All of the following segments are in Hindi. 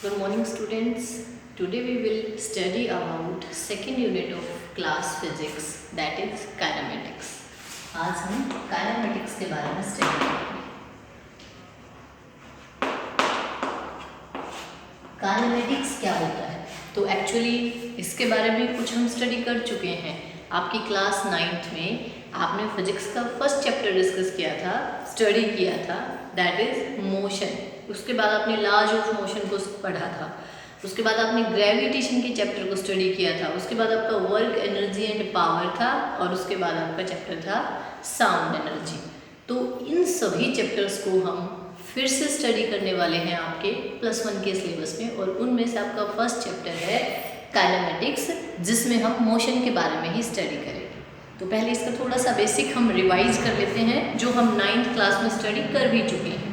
Good morning students. Today we will study about second unit of class physics, that is kinematics. आज हम kinematics के बारे में स्टडी करेंगे. Kinematics क्या होता है? तो एक्चुअली इसके बारे में कुछ हम स्टडी कर चुके हैं. आपकी क्लास 9th में आपने फिजिक्स का फर्स्ट चैप्टर डिस्कस किया था, स्टडी किया था, दैट इज मोशन. उसके बाद आपने लॉज ऑफ मोशन को पढ़ा था. उसके बाद आपने ग्रेविटेशन के चैप्टर को स्टडी किया था. उसके बाद आपका वर्क, एनर्जी एंड पावर था और उसके बाद आपका चैप्टर था साउंड एनर्जी. तो इन सभी चैप्टर्स को हम फिर से स्टडी करने वाले हैं आपके +1 के सिलेबस में, और उनमें से आपका फर्स्ट चैप्टर है काइनेमेटिक्स, जिसमें हम मोशन के बारे में ही स्टडी करेंगे. तो पहले इसका थोड़ा सा बेसिक हम रिवाइज कर लेते हैं, जो हम 9th क्लास में स्टडी कर भी चुके हैं.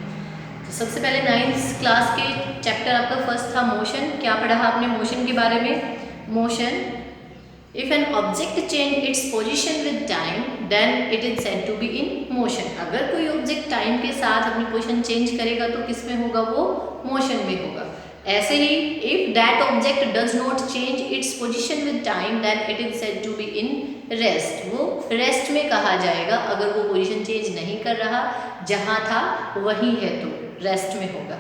तो सबसे पहले 9th क्लास के चैप्टर आपका फर्स्ट था मोशन. क्या पढ़ा आपने मोशन के बारे में? Motion, if an object change its position with time then it is said to be in motion. अगर कोई ऑब्जेक्ट टाइम के साथ अपनी पोजीशन चेंज करेगा तो किस में होगा? वो मोशन में होगा. ऐसे ही if that object does not change its position with time then it is said to be in rest. वो रेस्ट में कहा जाएगा अगर वो पोजीशन चेंज नहीं कर रहा, जहाँ था वहीं है तो रेस्ट में होगा.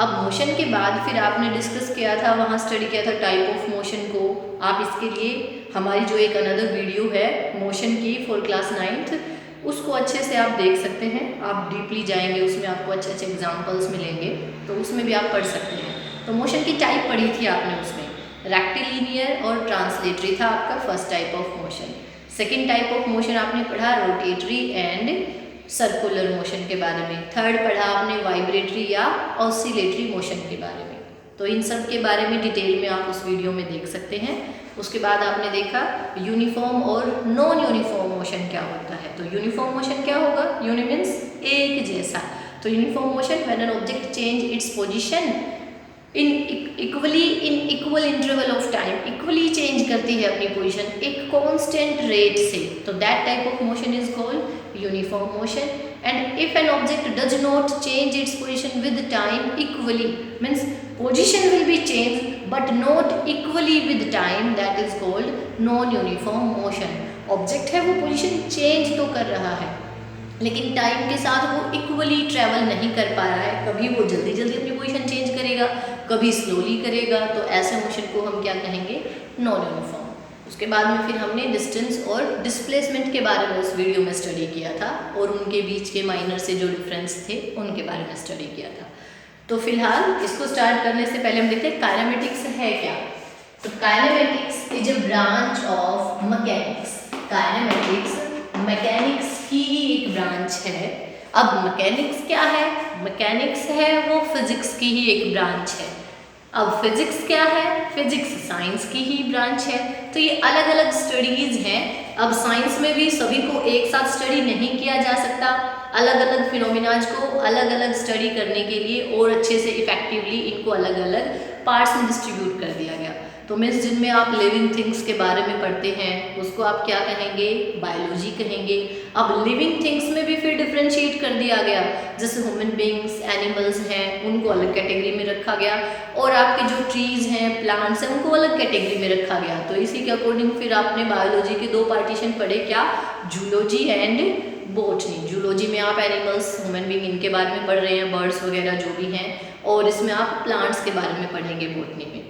अब मोशन के बाद फिर आपने डिस्कस किया था, वहाँ स्टडी किया था टाइप ऑफ मोशन को. आप इसके लिए हमारी जो एक अनदर वीडियो है मोशन की फॉर क्लास 9th, उसको अच्छे से आप देख सकते हैं. आप डीपली जाएंगे, उसमें आपको अच्छे अच्छे एग्जाम्पल्स मिलेंगे, तो उसमें भी आप पढ़ सकते हैं. तो मोशन की टाइप पढ़ी थी आपने, उसमें रेक्टिलिनियर और ट्रांसलेटरी था आपका first type of motion. Second type of motion आपने पढ़ा रोटेटरी एंड सर्कुलर मोशन के बारे में. थर्ड पढ़ा आपने वाइब्रेटरी या ऑसिलेटरी मोशन के बारे में. तो इन सब के बारे में डिटेल में आप उस वीडियो में देख सकते हैं. उसके बाद आपने देखा यूनिफॉर्म और नॉन यूनिफॉर्म मोशन क्या होता है. तो यूनिफॉर्म मोशन क्या होगा? यूनि मीन्स एक जैसा. तो uniform motion when an object change its position in equal interval of time, equally change करती है अपनी पोजीशन एक कांस्टेंट रेट से. तो that type of motion is called uniform motion. And if an object does not change its position with time equally, means position will be change but not equally with time, that is called non uniform motion. Object है वो पोजीशन चेंज तो कर रहा है, लेकिन टाइम के साथ वो इक्वली ट्रैवल नहीं कर पा रहा है. कभी वो जल्दी जल्दी अपनी पोजीशन चेंज करेगा, कभी स्लोली करेगा. तो ऐसे मोशन को हम क्या कहेंगे? Non uniform. उसके बाद में फिर हमने डिस्टेंस और डिस्प्लेसमेंट के बारे में उस वीडियो में स्टडी किया था, और उनके बीच के माइनर से जो डिफरेंस थे उनके बारे में स्टडी किया था. तो फिलहाल इसको स्टार्ट करने से पहले हम देखते हैं काइनेमेटिक्स है क्या. तो kinematics is a branch of mechanics. Kinematics mechanics की ही एक ब्रांच है. अब मैकेनिक्स क्या है? मैकेनिक्स है वो फिजिक्स की ही एक ब्रांच है. अब फिजिक्स क्या है? फिजिक्स साइंस की ही ब्रांच है. तो ये अलग अलग स्टडीज हैं. अब साइंस में भी सभी को एक साथ स्टडी नहीं किया जा सकता. अलग अलग फिनोमिनाज को अलग अलग स्टडी करने के लिए और अच्छे से इफेक्टिवली इनको अलग अलग पार्ट्स में डिस्ट्रीब्यूट कर दिया गया. तो मीन्स जिनमें आप लिविंग थिंग्स के बारे में पढ़ते हैं उसको आप क्या कहेंगे? बायोलॉजी कहेंगे. अब लिविंग थिंग्स में भी फिर डिफ्रेंशिएट कर दिया गया, जैसे ह्यूमन बींग्स, एनिमल्स हैं, उनको अलग कैटेगरी में रखा गया, और आपके जो ट्रीज हैं, प्लांट्स हैं, उनको अलग कैटेगरी में रखा गया. तो इसी के अकॉर्डिंग फिर आपने बायोलॉजी के 2 पार्टीशन पढ़े, क्या? Zoology and botany. जूलॉजी में आप एनिमल्स, ह्यूमन बींग, इनके बारे में पढ़ रहे हैं, बर्ड्स वगैरह जो भी हैं, और इसमें आप प्लांट्स के बारे में पढ़ेंगे बॉटनी में.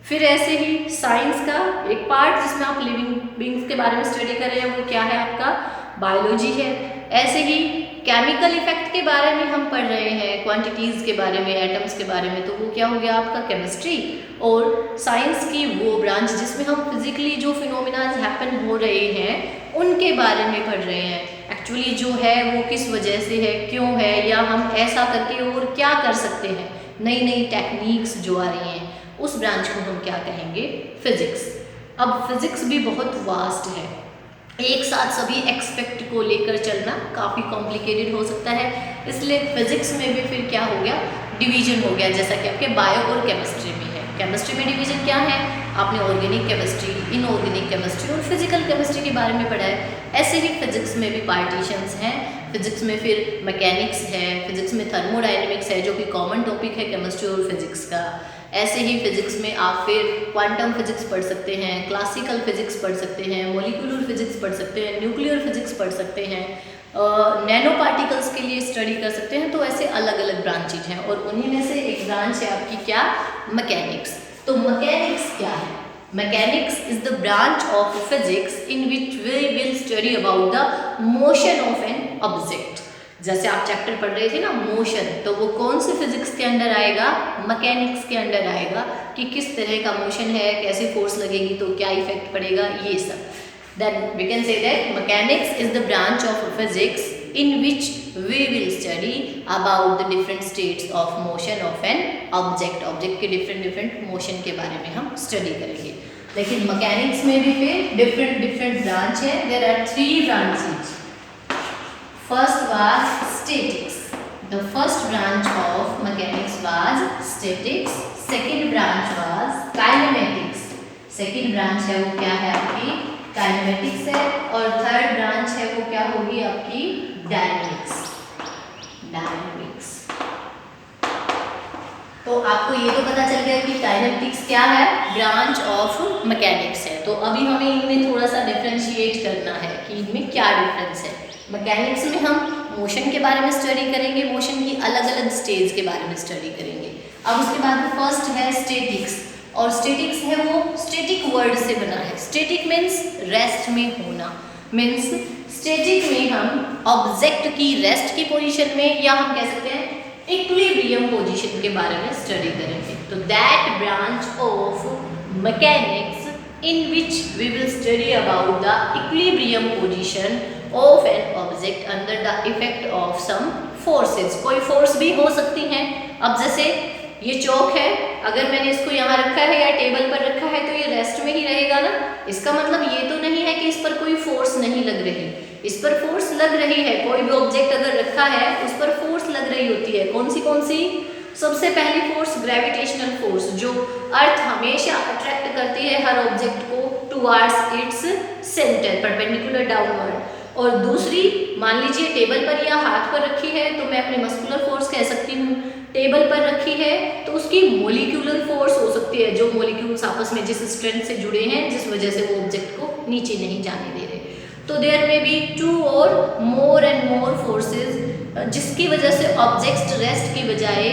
फिर ऐसे ही साइंस का एक पार्ट जिसमें आप लिविंग बींग्स के बारे में स्टडी कर रहे हैं, वो क्या है आपका? बायोलॉजी है. ऐसे ही केमिकल इफेक्ट के बारे में हम पढ़ रहे हैं, क्वांटिटीज़ के बारे में, एटम्स के बारे में, तो वो क्या हो गया आपका? केमिस्ट्री. और साइंस की वो ब्रांच जिसमें हम फिजिकली जो फिनोमिनाज हैपन हो रहे हैं उनके बारे में पढ़ रहे हैं. एक्चुअली जो है वो किस वजह से है, क्यों है, या हम ऐसा करके और क्या कर सकते हैं, नई नई टेक्निक्स जो आ रही हैं, उस ब्रांच को हम क्या कहेंगे? फिजिक्स. अब फिजिक्स भी बहुत वास्ट है. एक साथ सभी एक्सपेक्ट को लेकर चलना काफ़ी कॉम्प्लिकेटेड हो सकता है, इसलिए फिजिक्स में भी फिर क्या हो गया? डिवीजन हो गया, जैसा कि आपके बायो और केमिस्ट्री में है. केमिस्ट्री में डिवीजन क्या है? आपने ऑर्गेनिक केमिस्ट्री, इनऑर्गेनिक केमिस्ट्री और फिजिकल केमिस्ट्री के बारे में पढ़ा है. ऐसे ही फिजिक्स में भी पार्टीशंस हैं. फिजिक्स में फिर मैकेनिक्स है, फिजिक्स में थर्मोडायनेमिक्स है जो कि कॉमन टॉपिक है केमिस्ट्री और फिजिक्स का। ऐसे ही फिजिक्स में आप फिर क्वांटम फिजिक्स पढ़ सकते हैं, क्लासिकल फिजिक्स पढ़ सकते हैं, मॉलिक्यूलर फिजिक्स पढ़ सकते हैं, न्यूक्लियर फिजिक्स पढ़ सकते हैं, नैनो पार्टिकल्स के लिए स्टडी कर सकते हैं। तो ऐसे अलग अलग ब्रांचेज हैं और उन्हीं में से एक ब्रांच है आपकी क्या, मैकेनिक्स। तो मैकेनिक्स क्या है? Mechanics is the branch of physics in which we will study about the motion of an object. जैसे आप चैप्टर पढ़ रहे थे ना मोशन, तो वो कौन से फिजिक्स के अंडर आएगा, मैकेनिक्स के अंडर आएगा कि किस तरह का मोशन है, कैसे फोर्स लगेगी तो क्या इफेक्ट पड़ेगा, ये सब। Then we can say that mechanics is the branch of physics in which we will study about the different states of motion of an object. Object के different motion के बारे में हम study करेंगे। लेकिन mechanics में भी फिर different branch है। There are 3 branches. First was statics. The first branch of mechanics was statics. Second branch was kinematics. Second branch है वो क्या है आपकी काइनेमेटिक्स है। और थर्ड ब्रांच है वो क्या होगी आपकी डायनेमिक्स। तो आपको ये तो पता चल गया कि काइनेमेटिक्स क्या है, ब्रांच ऑफ मैकेनिक्स है। तो अभी हमें इनमें थोड़ा सा डिफरेंशिएट करना है कि इनमें क्या डिफरेंस है। मैकेनिक्स में हम मोशन के बारे में स्टडी करेंगे, मोशन की अलग अलग स्टेज के बारे में स्टडी करेंगे। अब उसके बाद फर्स्ट है स्टैटिक्स, और स्टैटिक्स है वो स्टैटिक वर्ड से बना है। स्टैटिक मीन्स रेस्ट में होना, मीन्स स्टैटिक में हम ऑब्जेक्ट की रेस्ट की पोजीशन में, या हम कह सकते हैं इक्विलिब्रियम पोजीशन के बारे में स्टडी करेंगे। तो that branch of mechanics in which we will study about the equilibrium position of an object under the effect of some forces. कोई फोर्स भी हो सकती हैं। अब जैसे ये चौक है, अगर मैंने इसको यहाँ रखा है या टेबल पर रखा है तो ये रेस्ट में ही रहेगा ना। इसका मतलब ये तो नहीं है कि इस पर कोई फोर्स नहीं लग रही, इस पर फोर्स लग रही है। कोई भी ऑब्जेक्ट अगर रखा है उस पर फोर्स लग रही होती है। कौन सी? सबसे पहली फोर्स ग्रेविटेशनल फोर्स, जो अर्थ हमेशा अट्रैक्ट करती है हर ऑब्जेक्ट को towards its centre, perpendicular downward. और दूसरी, मान लीजिए टेबल पर या हाथ पर रखी है तो मैं अपनी मस्कुलर फोर्स कह सकती हूँ। टेबल पर रखी है तो उसकी मोलिक्यूलर फोर्स हो सकती है, जो मोलिक्यूल्स आपस में जिस स्ट्रेंथ से जुड़े हैं, जिस वजह से वो ऑब्जेक्ट को नीचे नहीं जाने दे रहे। तो देयर में बी 2 और मोर एंड मोर फोर्सेस, जिसकी वजह से ऑब्जेक्ट रेस्ट की बजाय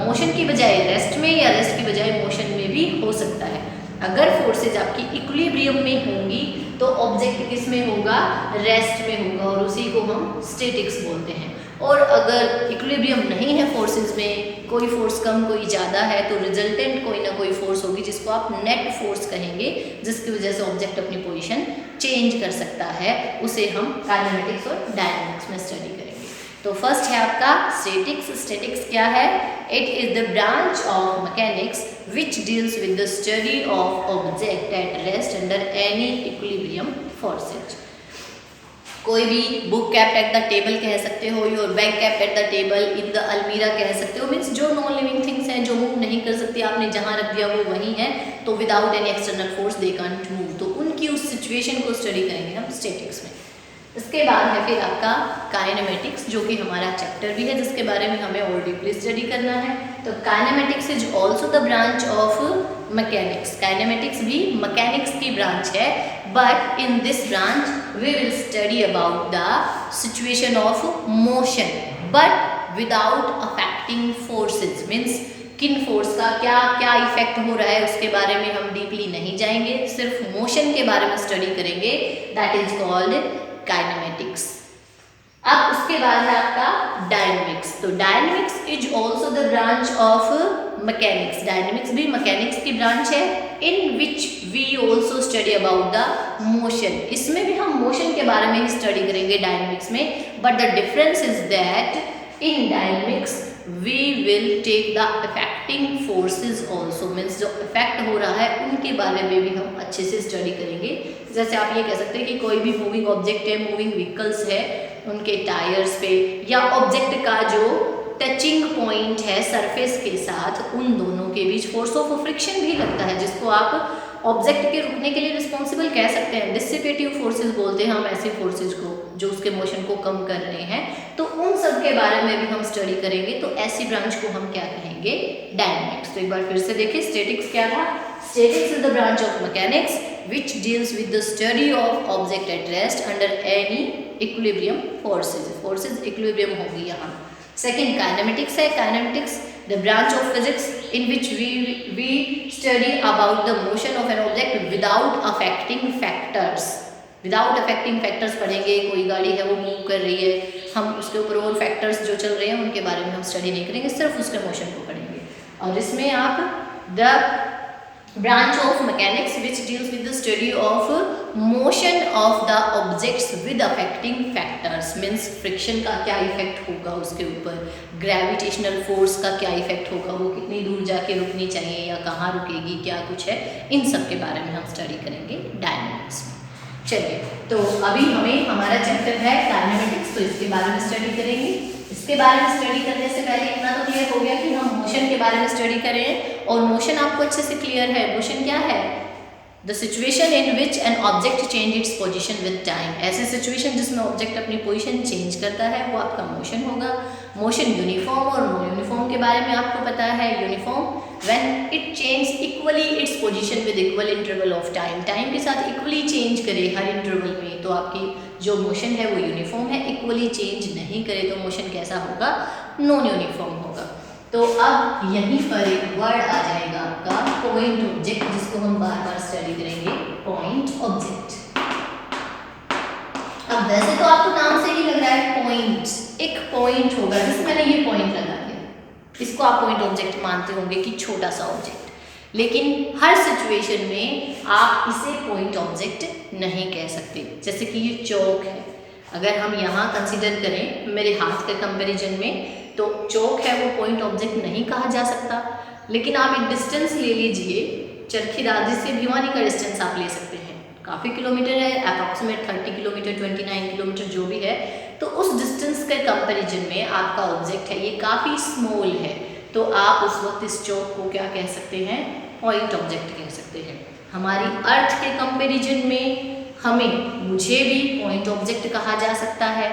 मोशन की बजाय रेस्ट में, या रेस्ट की बजाय मोशन में भी हो सकता है। अगर फोर्सेज आपकी इक्विलिब्रियम में होंगी तो ऑब्जेक्ट किस में होगा, रेस्ट में होगा, और उसी को हम स्टैटिक्स बोलते हैं। और अगर इक्विलिब्रियम नहीं है फोर्सेस में, कोई फोर्स कम कोई ज़्यादा है, तो रिजल्टेंट कोई ना कोई फोर्स होगी जिसको आप नेट फोर्स कहेंगे, जिसकी वजह से ऑब्जेक्ट अपनी पोजीशन चेंज कर सकता है। उसे हम काइनेमेटिक्स और डायनेमिक्स में स्टडी करेंगे। तो फर्स्ट है आपका स्टैटिक्स। स्टैटिक्स क्या है? It is the branch of mechanics which deals with the study of object at rest under any equilibrium forces. कोई भी book kept at the table कह सकते हो, your bag kept at the table, in the अलमीरा कह सकते हो। मीन्स जो नॉन लिविंग थिंग्स हैं, जो मूव नहीं कर सकती, आपने जहाँ रख दिया वो वहीं है, तो without any external force they can't move. तो उनकी उस सिचुएशन को स्टडी करेंगे हम स्टैटिक्स में। इसके बाद है फिर आपका काइनेमेटिक्स, जो कि हमारा चैप्टर भी है, जिसके बारे में हमें और डीपली स्टडी करना है। तो kinematics is also the branch of mechanics. Kinematics भी मैकेनिक्स की ब्रांच है, but in this branch we will study about the situation of motion but without affecting forces. Means किन फोर्स का क्या क्या इफेक्ट हो रहा है उसके बारे में हम डीपली नहीं जाएंगे, सिर्फ मोशन के बारे में स्टडी करेंगे। That is called kinematics. अब उसके बाद है आपका डायनेमिक्स। तो dynamics is also the branch of mechanics. Dynamics भी मैकेनिक्स की ब्रांच है, in which we also study about the motion. इसमें भी हम मोशन के बारे में ही स्टडी करेंगे डायनेमिक्स में, but the difference is that in dynamics we will take the affecting forces also. Means जो इफेक्ट हो रहा है उनके बारे में भी हम अच्छे से स्टडी करेंगे। जैसे आप ये कह सकते हैं कि कोई भी मूविंग ऑब्जेक्ट है, मूविंग व्हीकल्स है, उनके टायर्स पे या ऑब्जेक्ट का जो टचिंग पॉइंट है सरफेस के साथ, उन दोनों के बीच फोर्स ऑफ फ्रिक्शन भी लगता है, जिसको आप ऑब्जेक्ट के रुकने के लिए रिस्पॉन्सिबल कह सकते हैं। डिसिपेटिव फोर्सेज बोलते हैं हम ऐसे फोर्सेज को, जो उसके मोशन को कम कर रहे हैं, तो उन सब के बारे में भी हम स्टडी करेंगे। तो ऐसी ब्रांच को हम क्या कहेंगे? डायनेमिक्स। तो एक बार फिर से देखिए, स्टैटिक्स क्या था? Statics is the branch of mechanics which deals with the study of object at rest under any equilibrium forces. Forces equilibrium होगी यहाँ। Second kinematics है। Kinematics the branch of physics in which we study about the motion of an object without affecting factors. Without affecting factors पढ़ेंगे, कोई गाड़ी है वो मूव कर रही है, हम उसके ऊपर और फैक्टर्स जो चल रहे हैं उनके बारे में हम स्टडी नहीं करेंगे, सिर्फ उसके मोशन को पढ़ेंगे। और इसमें आप the branch of mechanics which deals with the study of motion of the objects with affecting factors, means friction का क्या इफेक्ट होगा उसके ऊपर, ग्रेविटेशनल फोर्स का क्या इफेक्ट होगा, वो कितनी दूर जाके रुकनी चाहिए या कहाँ रुकेगी, क्या कुछ है, इन सब के बारे में हम स्टडी करेंगे डायनेमिक्स में। चलिए, तो अभी हमें हमारा चैप्टर है काइनेमेटिक्स, तो इसके बारे में स्टडी करेंगे। इसके बारे में स्टडी करने से पहले इतना तो क्लियर हो गया कि हम मोशन के बारे में स्टडी करें, और मोशन आपको अच्छे से क्लियर है। मोशन क्या है? The situation in which N object change its position with time. ऐसी सिचुएशन जिसमें ऑब्जेक्ट अपनी पोजीशन चेंज करता है वो आपका मोशन होगा। मोशन यूनिफॉर्म और नो यूनिफॉर्म के बारे में आपको पता है। Uniform when it change equally it's position with equal interval of time, time के साथ इक्वली चेंज करे हर इंटरवल में, तो आपकी जो मोशन है वो यूनिफॉर्म है। इक्वली चेंज नहीं करे तो मोशन कैसा होगा? नॉन यूनिफॉर्म होगा। तो अब यहीं पर एक वर्ड आ जाएगा आपका पॉइंट ऑब्जेक्ट, जिसको हम बार बार स्टडी करेंगे, पॉइंट ऑब्जेक्ट। अब वैसे तो आपको नाम से ही लग रहा है पॉइंट, एक पॉइंट होगा, जैसे मैंने ये पॉइंट लगा दिया, इसको आप पॉइंट ऑब्जेक्ट मानते होंगे कि छोटा सा ऑब्जेक्ट, लेकिन हर सिचुएशन में आप इसे पॉइंट ऑब्जेक्ट नहीं कह सकते। जैसे कि ये चौक है, अगर हम यहाँ कंसीडर करें मेरे हाथ के कंपैरिजन में, तो चौक है वो पॉइंट ऑब्जेक्ट नहीं कहा जा सकता। लेकिन आप एक डिस्टेंस ले लीजिए, चरखी दादरी से भिवानी का डिस्टेंस आप ले सकते हैं, काफ़ी किलोमीटर है, अप्रॉक्सीमेट 30 किलोमीटर 29 किलोमीटर जो भी है, तो उस डिस्टेंस के कंपैरिजन में आपका ऑब्जेक्ट है ये काफ़ी स्मॉल है, तो आप उस वक्त इस चौक को क्या कह सकते हैं? पॉइंट ऑब्जेक्ट कह सकते हैं। हमारी अर्थ के कंपैरिजन में मुझे भी पॉइंट ऑब्जेक्ट कहा जा सकता है,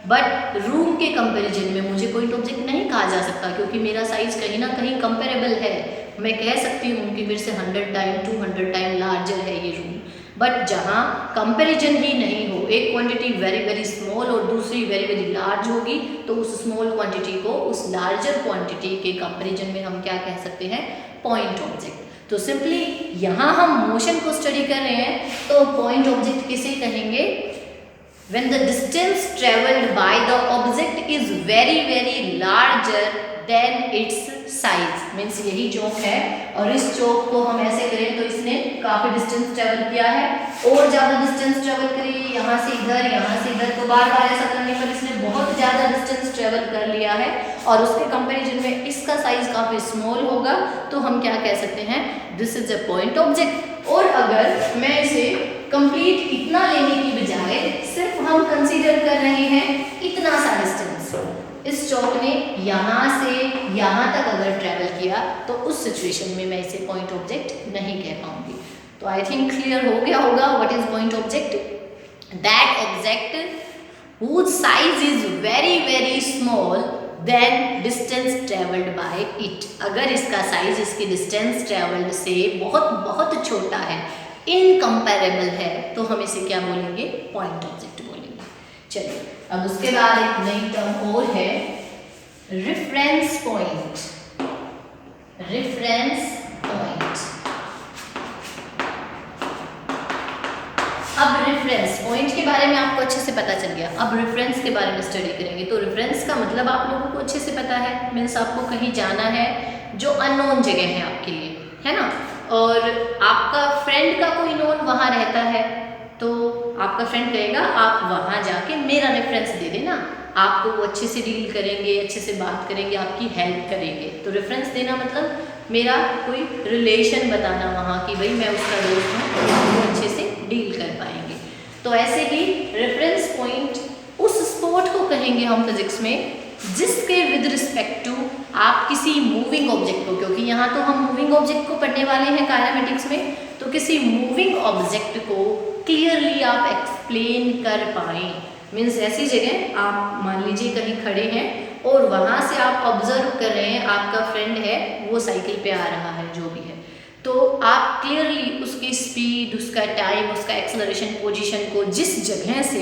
बट रूम के कंपैरिजन में मुझे पॉइंट ऑब्जेक्ट नहीं कहा जा सकता, क्योंकि मेरा साइज कहीं ना कहीं कंपेरेबल है। मैं कह सकती हूँ कि मेरे से 100 टाइम 200 टाइम लार्जर है ये रूम, बट जहाँ कंपैरिजन ही नहीं हो, एक क्वांटिटी वेरी वेरी स्मॉल और दूसरी वेरी वेरी लार्ज होगी, तो उस स्मॉल क्वांटिटी को उस लार्जर क्वांटिटी के कंपैरिजन में हम क्या कह सकते हैं? Point object. तो सिंपली यहाँ हम मोशन को स्टडी कर रहे हैं, तो पॉइंट ऑब्जेक्ट किसे कहेंगे? When the distance traveled by the object is very very larger than its size, means यही चौक है और इस चौक को हम ऐसे करें तो इसने काफ़ी डिस्टेंस ट्रेवल किया है, और ज़्यादा डिस्टेंस ट्रेवल करिए, यहाँ से इधर, तो बार बार ऐसा करने पर इसने बहुत ज़्यादा डिस्टेंस ट्रेवल कर लिया है, और उसके कंपैरिजन में इसका साइज काफ़ी स्मॉल होगा, तो हम क्या कह सकते हैं? This is a point object. और अगर मैं इसे कंप्लीट इतना लेने की बजाय सिर्फ हम कंसीडर कर रहे हैं इतना सा डिस्टेंस, इस चौक ने यहाँ से यहाँ तक अगर ट्रैवल किया, तो उस सिचुएशन में मैं इसे पॉइंट ऑब्जेक्ट नहीं कह पाऊंगी। तो आई थिंक क्लियर हो गया होगा what is point object? That object whose size is very very small than distance traveled by it। अगर इसका साइज इसकी डिस्टेंस ट्रेवल्ड से बहुत बहुत छोटा है, इनकम्पेरेबल है, तो हम इसे क्या बोलेंगे? पॉइंट ऑब्जेक्ट बोलेंगे। चलिए, अब उसके बाद एक नई टर्म और है, रेफरेंस पॉइंट। Reference point. अब रेफरेंस पॉइंट के बारे में आपको अच्छे से पता चल गया, अब रेफरेंस के बारे में स्टडी करेंगे। तो रेफरेंस का मतलब आप लोगों को अच्छे से पता है, मीन्स आपको कहीं जाना है जो अननोन जगह है आपके लिए, है ना, और आपका फ्रेंड का कोई नोन वहाँ रहता है, तो आपका फ्रेंड कहेगा आप वहाँ जाके मेरा रेफरेंस दे देना, आपको वो अच्छे से डील करेंगे, अच्छे से बात करेंगे, आपकी हेल्प करेंगे। तो रेफरेंस देना मतलब मेरा कोई रिलेशन बताना वहाँ की, भाई मैं उसका दोस्त हूँ, वो अच्छे से डील कर पाएंगे। तो ऐसे ही रेफरेंस पॉइंट उस स्पॉट को कहेंगे हम फिजिक्स में जिसके विद रिस्पेक्ट टू आप किसी मूविंग ऑब्जेक्ट को, क्योंकि यहाँ तो हम मूविंग ऑब्जेक्ट को पढ़ने वाले हैं काइनेमेटिक्स में, तो किसी मूविंग ऑब्जेक्ट को क्लियरली आप एक्सप्लेन कर पाएँ, मीन्स ऐसी जगह आप मान लीजिए कहीं खड़े हैं और वहाँ से आप ऑब्जर्व कर रहे हैं आपका फ्रेंड है वो साइकिल पे आ रहा है जो भी है, तो आप क्लियरली उसकी स्पीड, उसका टाइम, उसका एक्सेलरेशन, पोजीशन को जिस जगह से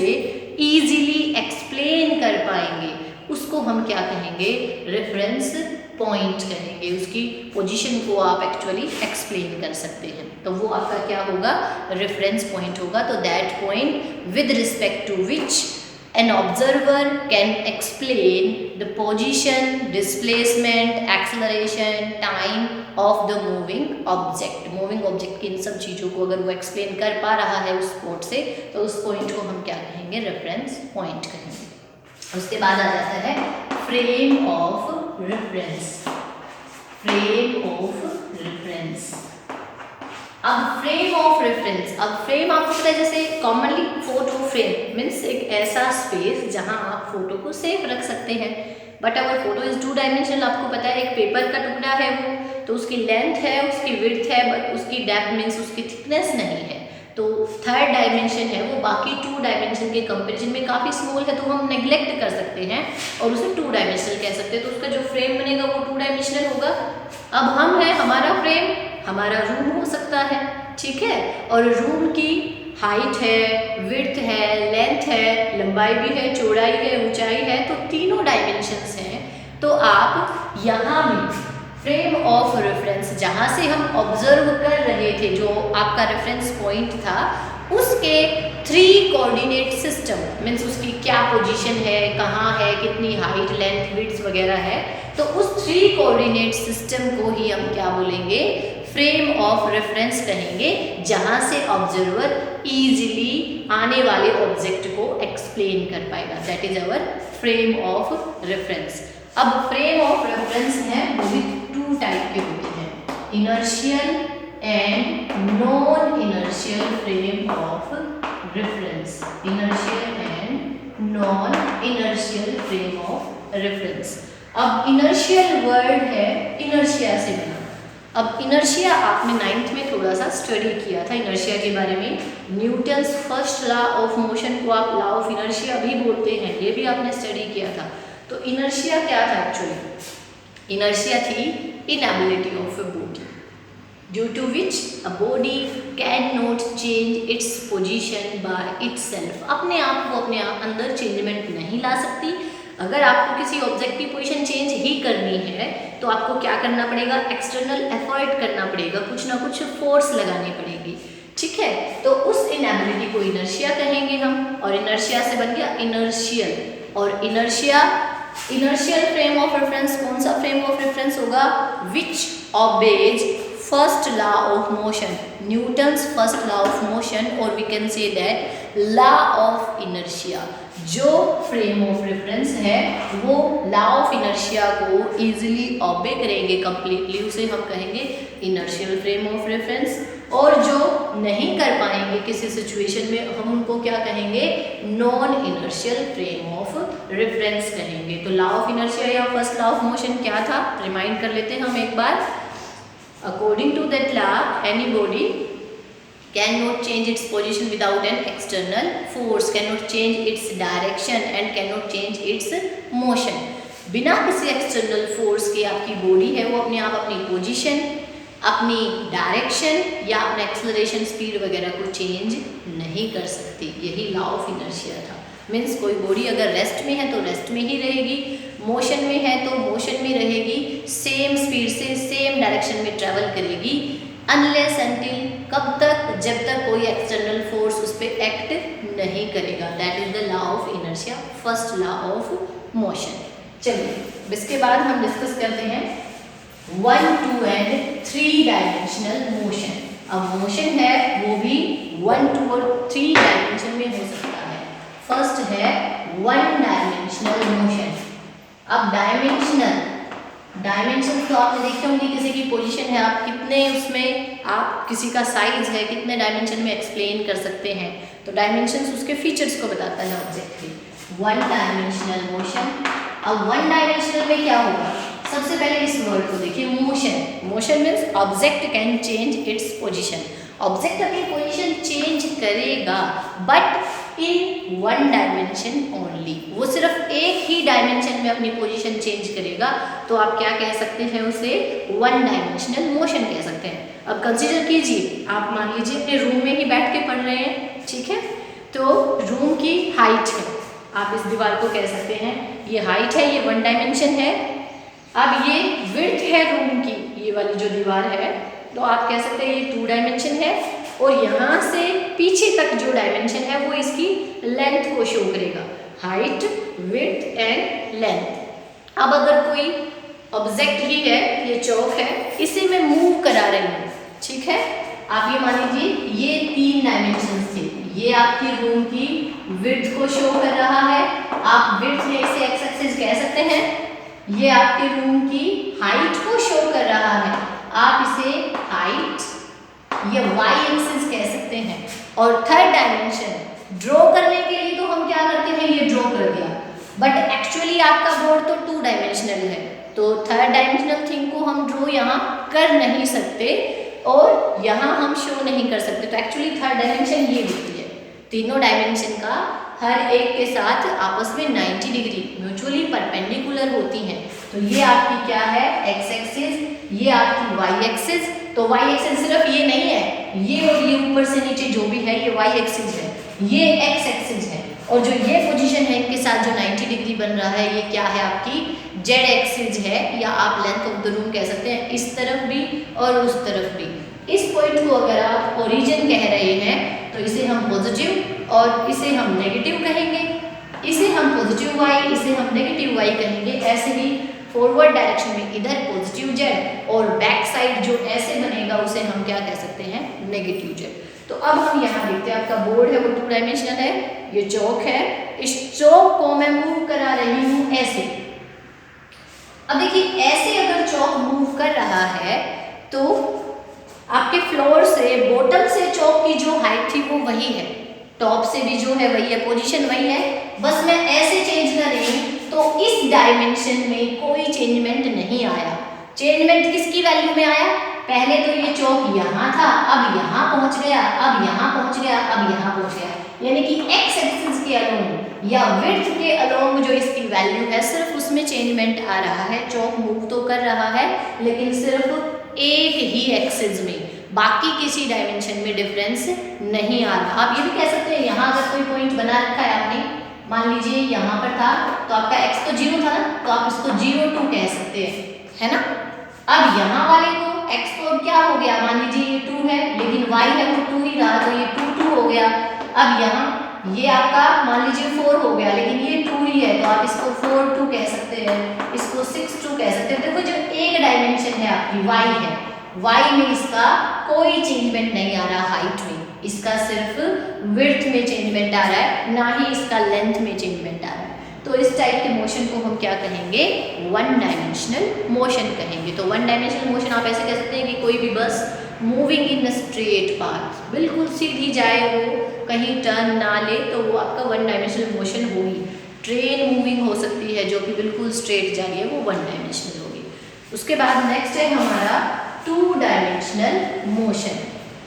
इजीली एक्सप्लेन कर पाएंगे उसको हम क्या कहेंगे, रेफरेंस पॉइंट कहेंगे। उसकी पोजीशन को आप एक्चुअली एक्सप्लेन कर सकते हैं, तो वो आपका क्या होगा, रेफरेंस पॉइंट होगा। तो that point with respect to which an observer can explain the position, displacement, acceleration, time of the moving object। moving object की इन सब चीज़ों को अगर वो एक्सप्लेन कर पा रहा है उस स्पॉट से, तो उस पॉइंट को हम क्या कहेंगे, रेफरेंस पॉइंट कहेंगे। उसके बाद आ जाता है frame of reference. Frame of reference. अब फ्रेम ऑफ रेफरेंस, अब फ्रेम आपको पता है जैसे कॉमनली फोटो फ्रेम मीन्स एक ऐसा स्पेस जहां आप फोटो को सेफ रख सकते हैं। बट अगर फोटो इज 2 डायमेंशनल, आपको पता है एक पेपर का टुकड़ा है वो, तो उसकी लेंथ है, उसकी विड्थ है, बट उसकी डेप्थ मीन्स उसकी थिकनेस नहीं है। तो 3rd डायमेंशन है वो बाकी 2 डायमेंशन के कंपेरिजन में काफ़ी स्मॉल है, तो हम नेग्लेक्ट कर सकते हैं और उसे 2 डायमेंशनल कह सकते हैं। तो उसका जो फ्रेम बनेगा वो 2 डायमेंशनल होगा। अब हम है, हमारा फ्रेम हमारा रूम हो सकता है, ठीक है, और रूम की हाइट है, विड्थ है, लेंथ है, लंबाई भी है, चौड़ाई है, ऊंचाई है, तो तीनों डायमेंशंस हैं। तो आप यहाँ भी फ्रेम ऑफ रेफरेंस जहाँ से हम ऑब्जर्व कर रहे थे, जो आपका रेफरेंस पॉइंट था, उसके 3 कोऑर्डिनेट सिस्टम मीन्स उसकी क्या पोजीशन है, कहाँ है, कितनी हाइट, लेंथ, विड्थ वगैरह है, तो उस 3 कोऑर्डिनेट सिस्टम को ही हम क्या बोलेंगे, फ्रेम ऑफ रेफरेंस कहेंगे, जहाँ से ऑब्जर्वर इजीली आने वाले ऑब्जेक्ट को एक्सप्लेन कर पाएगा। That is our frame of reference. अब फ्रेम ऑफ रेफरेंस है वो भी 2 टाइप के होते हैं, inertial and non inertial frame of reference. Inertial and non inertial frame of reference. अब इनर्शियल वर्ड है इनर्शिया से बना। अब इनर्शिया आपने 9th में थोड़ा सा स्टडी किया था इनर्शिया के बारे में। Newton's first law of motion को आप लॉ ऑफ इनर्शिया भी बोलते हैं, ये भी आपने स्टडी किया था। तो इनर्शिया क्या था एक्चुअली? इनर्शिया थी inability of a body due to which a body can not change its position by itself. अपने आप को अपने अंदर चेंजमेंट नहीं ला सकती। अगर आपको किसी ऑब्जेक्ट की पोजीशन चेंज ही करनी है तो आपको क्या करना पड़ेगा, एक्सटर्नल एफर्ट करना पड़ेगा, कुछ ना कुछ फोर्स लगानी पड़ेगी, ठीक है। तो उस इनएबिलिटी को इनर्शिया कहेंगे हम, और इनर्शिया से बन गया इनर्शियल। और इनर्शियल फ्रेम ऑफ रेफरेंस कौन सा फ्रेम ऑफ रेफरेंस होगा? Which obeys first law of motion, Newton's first law of motion, और we can say that law of inertia. जो फ्रेम ऑफ रेफरेंस है वो लॉ ऑफ इनर्शिया को इजीली ऑबे करेंगे कंप्लीटली, उसे हम कहेंगे इनर्शियल फ्रेम ऑफ रेफरेंस। और जो नहीं कर पाएंगे किसी सिचुएशन में, हम उनको क्या कहेंगे, non inertial frame of reference कहेंगे। तो लॉ ऑफ इनर्शिया या फर्स्ट लॉ ऑफ मोशन क्या था, रिमाइंड कर लेते हैं हम एक बार। According to that law, any body cannot change its position without an external force, cannot change its direction and cannot change its motion। बिना किसी एक्सटर्नल फोर्स के आपकी बॉडी है वो अपने आप अपनी पोजीशन, अपनी डायरेक्शन या अपना एक्सेलरेशन, स्पीड वगैरह को चेंज नहीं कर सकती। यही लॉ ऑफ इनर्शिया था। मीन्स कोई बॉडी अगर रेस्ट में है तो रेस्ट में ही रहेगी, मोशन में है तो मोशन में रहेगी, सेम स्पीड से सेम डायरेक्शन में ट्रैवल करेगी, अनलेस अनटिल, कब तक, जब तक कोई एक्सटर्नल फोर्स उस पर एक्ट नहीं करेगा। That is the law of inertia, first law of motion. चलिए इसके बाद हम डिस्कस करते हैं 1, 2 एंड 3 डायमेंशनल मोशन। अब मोशन है वो भी 1, 2 और 3 डायमेंशन में हो सकता है। फर्स्ट है 1 डायमेंशनल मोशन। अब डायमेंशन तो आपने देखे होंगे, किसी की पोजीशन है, आप कितने उसमें, आप किसी का साइज है, कितने डायमेंशन में एक्सप्लेन कर सकते हैं। तो डायमेंशंस उसके फीचर्स को बताता है ऑब्जेक्ट के। 1 डायमेंशनल मोशन। अब 1 डायमेंशनल में क्या होगा, सबसे पहले इस वर्ड को देखिए, motion. Motion means object can change its position. Object अपनी पोजीशन चेंज करेगा, but in one dimension only, वो सिर्फ एक ही डायमेंशन में अपनी पोजीशन चेंज करेगा, तो आप क्या कह सकते हैं उसे, वन डायमेंशनल मोशन कह सकते हैं। अब कंसीडर कीजिए, आप मान लीजिए अपने रूम में ही बैठ के पढ़ रहे हैं, ठीक है, तो रूम की हाइट है, आप इस दीवार को कह सकते हैं ये हाइट है, ये वन डायमेंशन है। अब ये विड्थ है रूम की, ये वाली जो दीवार है, तो आप कह सकते हैं ये टू डायमेंशन है, और यहाँ से पीछे तक जो डायमेंशन है वो इसकी लेंथ को शो करेगा, हाइट, विड्थ एंड लेंथ। अब अगर कोई ऑब्जेक्ट ही है, ये चौक है, इसे मैं मूव करा रही हूँ, ठीक है, आप ये मान लीजिए ये 3 डायमेंशन थे, ये आपकी रूम की विड्थ को शो कर रहा है, आप विड्थ में इसे एक्स एक्सिस कह सकते हैं, ये आपके रूम की हाइट को शो कर रहा है, आप इसे हाइट या वाई एक्सिस कह सकते हैं। और थर्ड डायमेंशन ड्रॉ करने के लिए तो हम क्या करते हैं, ये ड्रॉ कर दिया, बट एक्चुअली आपका बोर्ड तो 2 डायमेंशनल है, तो थर्ड डायमेंशनल थिंग को हम ड्रॉ यहाँ कर नहीं सकते और यहाँ हम शो नहीं कर सकते, तो एक्चुअली थर्ड डायमेंशन ये होती है। तीनों डायमेंशन का हर एक के साथ आपस में 90 डिग्री म्यूचुअली परपेंडिकुलर होती हैं, तो ये आपकी क्या है, एक्स एक्सिस, ये आपकी वाई एक्सिस। तो वाई एक्सिस सिर्फ ये नहीं है, ये और ये ऊपर से नीचे जो भी है ये वाई एक्सिस है, ये एक्स एक्सिस है, और जो ये पोजीशन है इनके साथ जो 90 डिग्री बन रहा है ये क्या है, आपकी जेड एक्सिस है, या आप लेंथ ऑफ द रूम कह सकते हैं, इस तरफ भी और उस तरफ भी। इस पॉइंट को अगर आप ओरिजिन कह रहे हैं तो इसे हम पॉजिटिव और इसे हम नेगेटिव कहेंगे, इसे हम पॉजिटिव वाई, इसे हम नेगेटिव वाई कहेंगे। ऐसे ही फॉरवर्ड डायरेक्शन में इधर पॉजिटिव जेड और बैक साइड जो ऐसे बनेगा उसे हम क्या कह सकते हैं, नेगेटिव जेड। तो अब हम यहाँ देखते हैं, आपका बोर्ड है वो 2 डायमेंशनल है, ये चौक है, इस चौक को मैं मूव करा रही हूँ ऐसे। अब देखिए ऐसे अगर चौक मूव कर रहा है तो आपके फ्लोर से बॉटम से चौक की जो हाइट थी वो वही है, टॉप से भी जो है वही है, पोजीशन वही है, बस मैं ऐसे चेंज कर रही हूँ, तो इस डायमेंशन में कोई चेंजमेंट नहीं आया। चेंजमेंट किसकी वैल्यू में आया, पहले तो ये चौक यहाँ था, अब यहाँ पहुँच गया, अब यहाँ पहुँच गया, अब यहाँ पहुँच गया, यानी कि एक्स एक्सिस के अलोंग या विड्थ के अलोंग जो इसकी वैल्यू है सिर्फ उसमें चेंजमेंट आ रहा है। चौक मूव तो कर रहा है लेकिन सिर्फ एक ही एक्सिस में, बाकी किसी डायमेंशन में डिफरेंस नहीं आ रहा। आप ये भी कह सकते हैं यहाँ अगर कोई पॉइंट बना रखा है आपने, मान लीजिए यहाँ पर था तो आपका x तो 0 था ना, तो आप इसको 0 2 कह सकते हैं, है ना। अब यहाँ वाले को x को क्या हो गया, मान लीजिए ये 2 है लेकिन y है वो 2 ही रहा, तो ये 2 2 हो गया। अब यहाँ ये आपका मान लीजिए 4 हो गया लेकिन ये 2 ही है, तो आप इसको 4 2 कह सकते हैं, इसको 6 2 कह सकते हैं। देखो जो एक डायमेंशन है आपकी y है, y में इसका कोई चेंजमेंट नहीं आ रहा, हाइट में इसका सिर्फ विड्थ में चेंजमेंट आ रहा है, ना ही इसका लेंथ में चेंजमेंट आ रहा है। तो इस टाइप के मोशन को हम क्या कहेंगे, वन डायमेंशनल मोशन कहेंगे। तो वन डायमेंशनल मोशन आप ऐसे कह सकते हैं कि कोई भी बस मूविंग इन स्ट्रेट पाथ, बिल्कुल सीधी जाए, वो कहीं टर्न ना ले, तो वो आपका वन डायमेंशनल मोशन होगी। ट्रेन मूविंग हो सकती है जो कि बिल्कुल स्ट्रेट जा रही है, वो वन डायमेंशनल होगी। उसके बाद नेक्स्ट है हमारा 2 डायमेंशनल मोशन।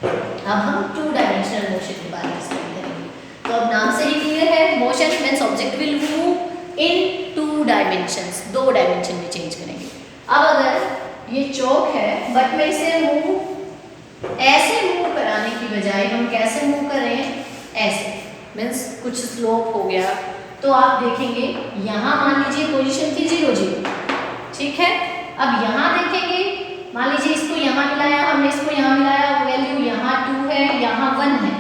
अब हम 2 डायमेंशनल मोशन के बारे में स्टडी करेंगे। तो अब नाम से ही क्लियर है, motion means object will move in 2 dimensions, 2 dimension में चेंज करेंगे। अब अगर ये चौक है बट मैं इसे मूव ऐसे मूव कराने की बजाय हम कैसे मूव कर रहे हैं, ऐसे, मींस कुछ स्लोप हो गया, तो आप देखेंगे यहाँ मान लीजिए पोजीशन थी 0 0, ठीक है। अब यहाँ देखेंगे, मान लीजिए इसको यहाँ मिलाया हमने, इसको यहाँ मिलाया, वैल्यू यहाँ 2 है, यहाँ 1 है,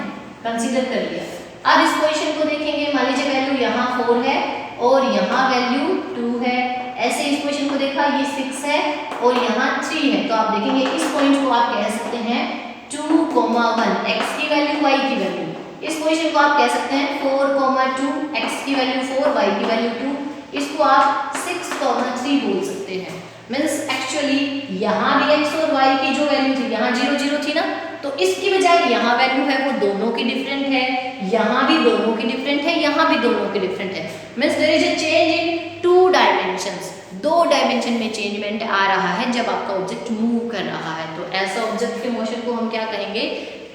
कंसीडर कर लिया। अब इस पोजीशन को देखेंगे, मान लीजिए वैल्यू यहाँ 4 है और यहाँ वैल्यू 2 है, ऐसे इस पोजीशन को देखा, ये 6 है और यहाँ 3 है, तो आप देखेंगे इस पॉइंट को आप कह सकते हैं 2, 1, x की वैल्यू y की वैल्यू। इस पोजीशन को आप कह सकते हैं 4, 2, x की वैल्यू 4, y की वैल्यू 2, इसको आप 6, 3 बोल सकते हैं। मीन्स एक्चुअली यहाँ भी x और y की जो वैल्यू थी, यहाँ 0 0 थी ना, तो इसकी बजाय यहाँ वैल्यू है वो दोनों की डिफरेंट है, यहाँ भी दोनों की डिफरेंट है, यहाँ भी दोनों की डिफरेंट है। Means there is a change in 2 dimensions, 2 dimension में चेंजमेंट आ रहा है जब आपका ऑब्जेक्ट मूव कर रहा है। तो ऐसा ऑब्जेक्ट के मोशन को हम क्या कहेंगे,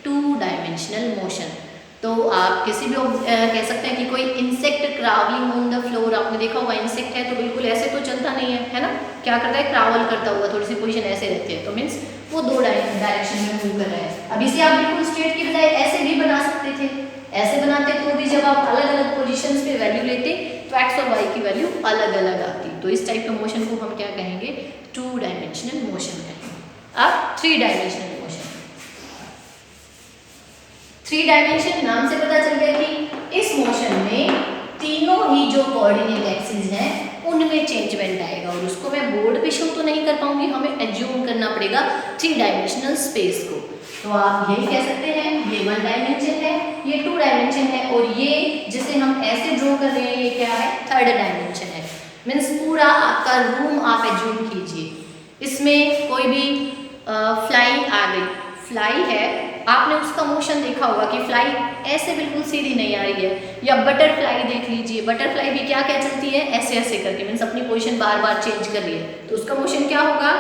2 डायमेंशनल मोशन। तो आप किसी भी कह सकते हैं कि कोई इंसेक्ट क्रावलिंग ऑन द फ्लोर, आपने देखा होगा इंसेक्ट है तो बिल्कुल ऐसे तो चलता नहीं है ना, क्या करता है, क्रावल करता हुआ, थोड़ी सी पोजीशन ऐसे रहती है, तो मीन्स वो दो डायरेक्शन में मूव कर रहा है। अब इसे आप बिल्कुल स्ट्रेट की बजाय ऐसे भी बना सकते थे, ऐसे बनाते तो भी जब आप अलग अलग पोजीशंस पे वैल्यू लेते तो एक्स और वाई की वैल्यू अलग अलग आती। तो इस टाइप के मोशन को हम क्या कहेंगे, 2 डायमेंशनल मोशन कहेंगे। अब 3 डायमेंशनल मोशन, 3 डायमेंशन नाम से पता चल गया कि इस मोशन में तीनों ही जो कोऑर्डिनेट एक्सिस हैं उनमें चेंजमेंट आएगा, और उसको मैं बोर्ड पे शो तो नहीं कर पाऊंगी, हमें एज्यूम करना पड़ेगा 3 डायमेंशनल स्पेस को। तो आप यही कह सकते हैं ये 1 डायमेंशन है, ये 2 डायमेंशन है, और ये जिसे हम ऐसे ड्रॉ कर रहे हैं ये क्या है, 3rd डायमेंशन है। मीन्स पूरा आपका रूम आप एज्यूम कीजिए, इसमें कोई भी फ्लाई आ गई, फ्लाई है, आपने उसका मोशन देखा होगा कि फ्लाई ऐसे बिल्कुल सीधी नहीं आ रही है, या बटरफ्लाई देख लीजिए, बटरफ्लाई भी क्या क्या चलती है, ऐसे ऐसे करके, मीन्स अपनी पोजीशन बार बार चेंज कर रही है, तो उसका मोशन क्या होगा,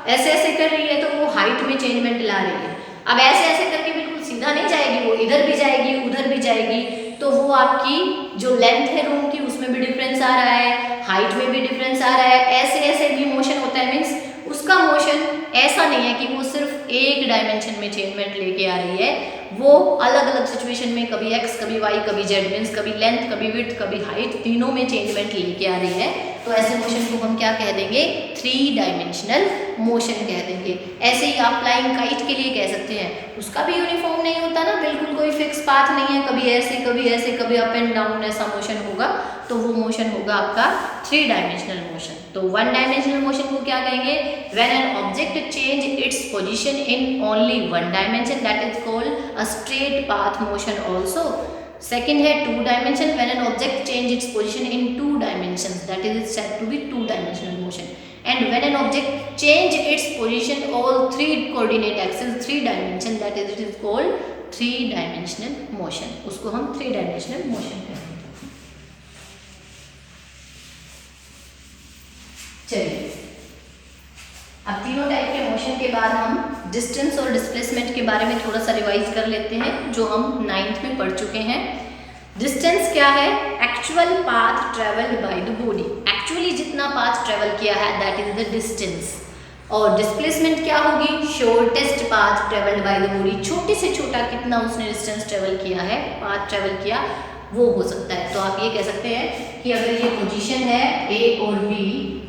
ऐसे ऐसे कर रही है, तो वो हाइट में चेंजमेंट ला रही है। अब ऐसे ऐसे करके बिल्कुल सीधा नहीं जाएगी, वो इधर भी जाएगी उधर भी जाएगी, तो वो आपकी जो लेंथ है रूम की उसमें भी डिफरेंस आ रहा है, हाइट में भी डिफरेंस आ रहा है, ऐसे ऐसे भी मोशन होता है। मीन्स उसका मोशन ऐसा नहीं है कि वो सिर्फ एक डायमेंशन में चेंजमेंट लेके आ रही है, वो अलग अलग सिचुएशन में कभी एक्स कभी वाई कभी जेड, मीन्स कभी लेंथ कभी विड्थ कभी हाइट, तीनों में चेंजमेंट लेके आ रही है। तो ऐसे मोशन को हम क्या कह देंगे, 3 डायमेंशनल मोशन कह देंगे। ऐसे ही आप फ्लाइंग काइट के लिए कह सकते हैं, उसका भी यूनिफॉर्म नहीं होता ना, बिल्कुल कोई फिक्स पाथ नहीं है, कभी ऐसे कभी अप एंड डाउन ऐसा मोशन होगा, तो वो मोशन होगा आपका 3 डायमेंशनल मोशन। तो 1 डायमेंशनल मोशन को क्या कहेंगे, when an object change its position in only 1 dimension that is called a straight path motion also. Second है 2 dimension, when an object change its position in 2 dimensions that is said to be 2 dimensional motion, and when an object change its position all 3 coordinate axes 3 dimension that is it is called 3 dimensional motion, उसको हम 3 dimensional motion कहते हैं। चलिए अब तीनों टाइप के मोशन के बाद हम डिस्टेंस और डिस्प्लेसमेंट के बारे में थोड़ा सा रिवाइज कर लेते हैं, जो हम 9th में पढ़ चुके हैं। डिस्टेंस क्या है, actual path travelled by the body, actually जितना पाथ ट्रेवल किया है दैट इज द डिस्टेंस। और डिस्प्लेसमेंट क्या होगी, shortest path travelled by the body, छोटे से छोटा कितना उसने डिस्टेंस ट्रेवल किया है, पाथ ट्रेवल किया वो हो सकता है। तो आप ये कह सकते हैं कि अगर ये पोजीशन है ए और बी,